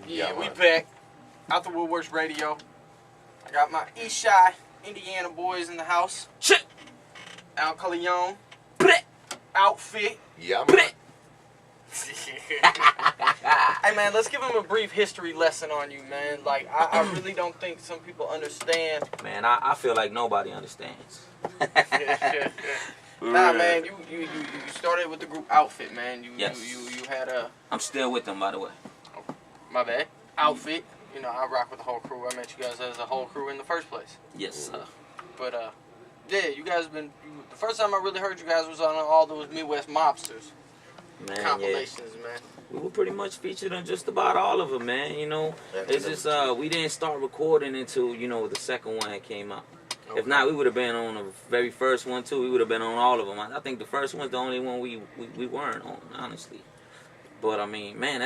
Yeah, we back. OutDaWoodworks Radio. I got my East Shy, Indiana boys in the house. Shit. Al Koleon. Outfit. Yeah, man. Hey, man, let's give him a brief history lesson on you, man. Like, I really don't think some people understand. Man, I feel like nobody understands. Nah, man, you started with the group Outfit, man. You had a... I'm still with them, by the way. Oh, my bad. Outfit. You know, I rock with the whole crew. I met you guys as a whole crew in the first place. Yes, sir. But, yeah, you guys been... The first time I really heard you guys was on all those Midwest Mobsters. Man, Compilations, yeah. man. We were pretty much featured on just about all of them, man. You know, it's just we didn't start recording until, you know, the second one that came out. Okay. If not, we would have been on the very first one too. We would have been on all of them. I think the first one's the only one we weren't on, honestly. But I mean, man,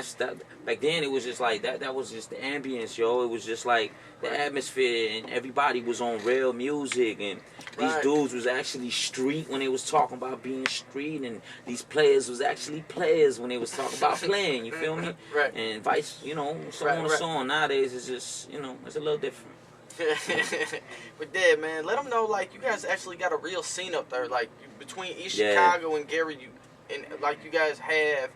back then it was just like that. That was just the ambience, yo. It was just like the atmosphere, and everybody was on real music, and these dudes was actually street when they was talking about being street, and these players was actually players when they was talking about playing. You feel me? Right. And vice, you know, so on and so on. Nowadays it's just, you know, it's a little different. But yeah, man, let them know, like, you guys actually got a real scene up there, like between East Chicago and Gary. You guys have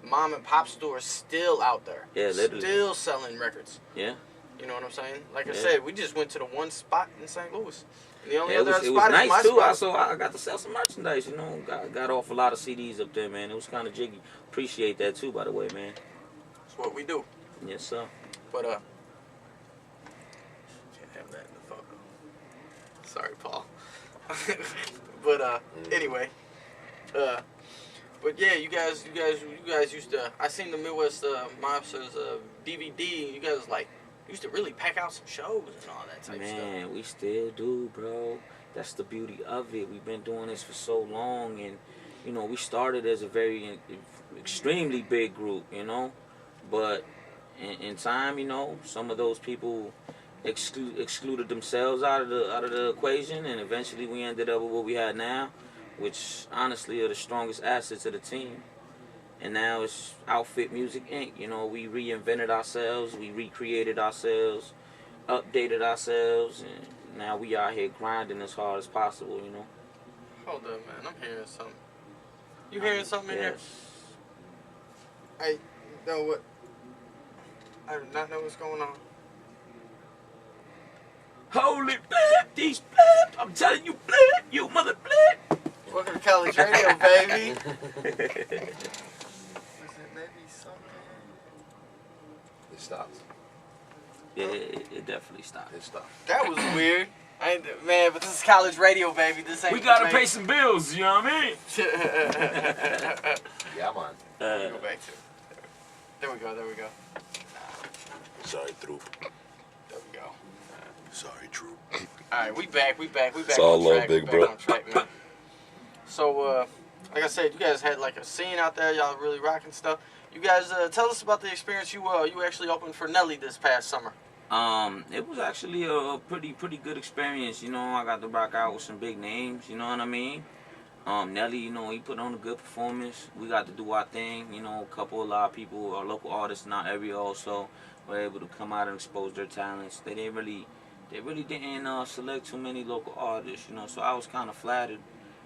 mom and pop stores still out there. Yeah, literally. Still selling records. Yeah. You know what I'm saying? Like I said, we just went to the one spot in St. Louis. And the only other it spot was nice is my too. spot. Also, I got to sell some merchandise. You know, got off a lot of CDs up there, man. It was kind of jiggy. Appreciate that too, by the way, man. That's what we do. Yes, sir. But can't have that in the photo. Sorry, Paul. But anyway, but yeah, you guys used to. I seen the Midwest Mobsters DVD. You guys like used to really pack out some shows and all that type stuff. Man, we still do, bro. That's the beauty of it. We've been doing this for so long, and you know, we started as a very extremely big group, you know, but in time, you know, some of those people excluded themselves out of the equation, and eventually we ended up with what we had now, which honestly are the strongest assets of the team. And now it's Outfit Music Inc. You know, we reinvented ourselves, we recreated ourselves, updated ourselves, and now we out here grinding as hard as possible, you know. Hold up, man, I'm hearing something. You hearing something in there? Hey, you know what? I do not know what's going on. Holy blip, these blip, I'm telling you blip, you mother blip. Welcome to College Radio, baby. It stopped. Yeah, it definitely stopped. It stopped. That was weird. Man, but this is College Radio, baby. This ain't. We gotta pay some bills, you know what I mean? Yeah, man. Go back to it. There we go. Sorry, troop. There we go. Sorry, troop. Alright, we back. It's all love, big bro. On track, man. So, like I said, you guys had like a scene out there. Y'all really rocking stuff. You guys, tell us about the experience you actually opened for Nelly this past summer. It was actually a pretty good experience. You know, I got to rock out with some big names. You know what I mean? Nelly, you know, he put on a good performance. We got to do our thing. You know, a lot of people, our local artists in our area also were able to come out and expose their talents. They really didn't select too many local artists. You know, so I was kind of flattered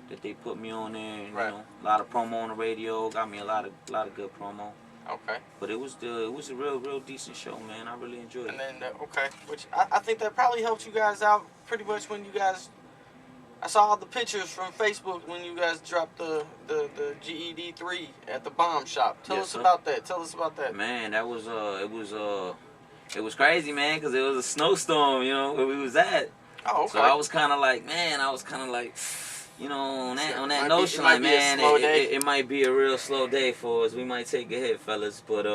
that they put me on there. And, you know, a lot of promo on the radio. Got me a lot of good promo. Okay. But it was a real decent show, man. I really enjoyed it. And then which I think that probably helped you guys out pretty much when you guys. I saw all the pictures from Facebook when you guys dropped the GED 3 at the bomb shop. Tell us about that. Man, that was it was crazy, man, because it was a snowstorm, you know, where we was at. Oh, okay. So I was kind of like, you know, on that notion, like, man, it might be a real slow day for us. We might take a hit, fellas. But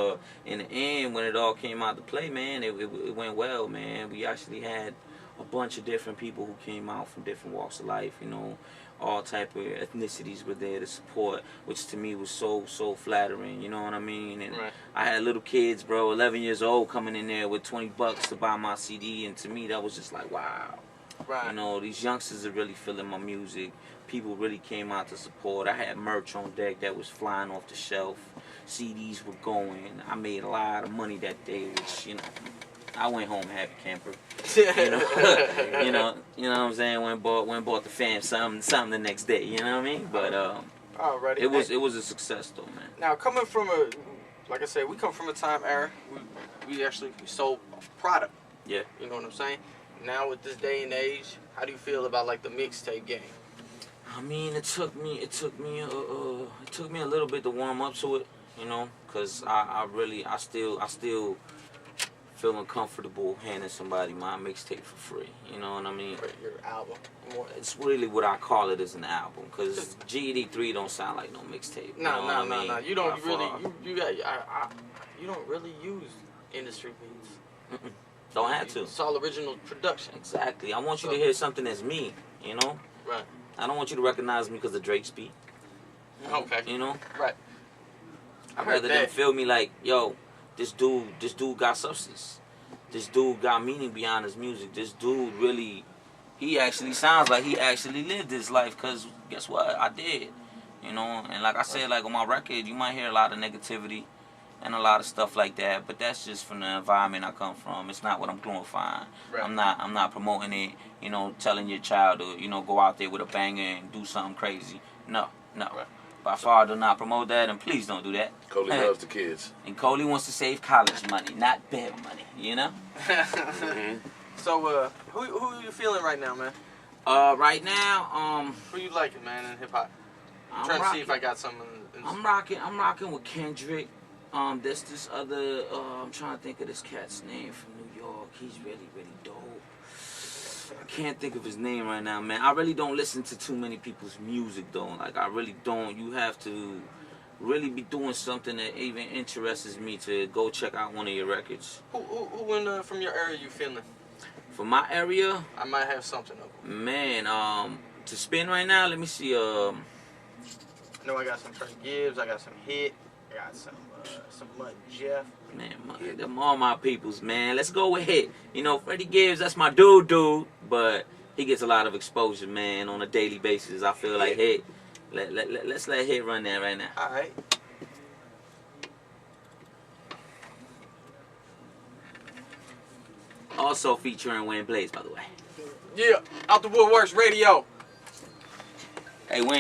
in the end, when it all came out to play, man, it went well, man. We actually had a bunch of different people who came out from different walks of life, you know. All type of ethnicities were there to support, which to me was so flattering, you know what I mean? And I had little kids, bro, 11 years old, coming in there with $20 to buy my CD, and to me that was just like, wow. You know, these youngsters are really feeling my music. people really came out to support. I had merch on deck that was flying off the shelf. CDs were going. I made a lot of money that day, which, you know, I went home happy camper. You know, you know what I'm saying? Went bought the fam something the next day. You know what I mean? But already. it was a success though, man. Now coming from like I said, we come from a time era. We actually sold product. Yeah. You know what I'm saying? Now with this day and age, how do you feel about like the mixtape game? I mean, it took me a little bit to warm up to it, you know, cause I still feel uncomfortable handing somebody my mixtape for free. You know what I mean? For your album. It's really what I call it as an album, cause GED3 don't sound like no mixtape. No. You don't really you don't really use industry beats. Don't have to. It's all original production. Exactly. I want you to hear something that's me. You know. Right. I don't want you to recognize me because of Drake's beat. Okay. You know. Right. I'd rather them feel me like, yo, this dude got substance. This dude got meaning beyond his music. This dude really, he actually sounds like he actually lived this life. Cause guess what? I did. You know. And like I said, like on my record, you might hear a lot of negativity and a lot of stuff like that, but that's just from the environment I come from. It's not what I'm glorifying. Right. I'm not promoting it, you know, telling your child to, you know, go out there with a banger and do something crazy. No. Right. By far, do not promote that, and please don't do that. Kole loves the kids. And Kole wants to save college money, not bed money, you know? So, who are you feeling right now, man? Right now, who you liking, man, in hip hop? I'm trying to see if I got something. I'm rocking with Kendrick. There's this other, I'm trying to think of this cat's name from New York. He's really, really dope. I can't think of his name right now, man. I really don't listen to too many people's music, though. Like, I really don't. You have to really be doing something that even interests me to go check out one of your records. Who from your area you feeling? From my area? I might have something of them. Man, to spin right now, let me see, I know I got some Trey Gibbs, I got some Hit, I got some Mud Jeff. Man, them all my peoples, man. Let's go with Hit. You know, Freddie Gibbs, that's my dude, but he gets a lot of exposure, man, on a daily basis. I feel like Hit. Let's let Hit run there right now. All right. Also featuring Wayne Blaze, by the way. Yeah, OutDaWoodworks Radio. Hey, Wayne.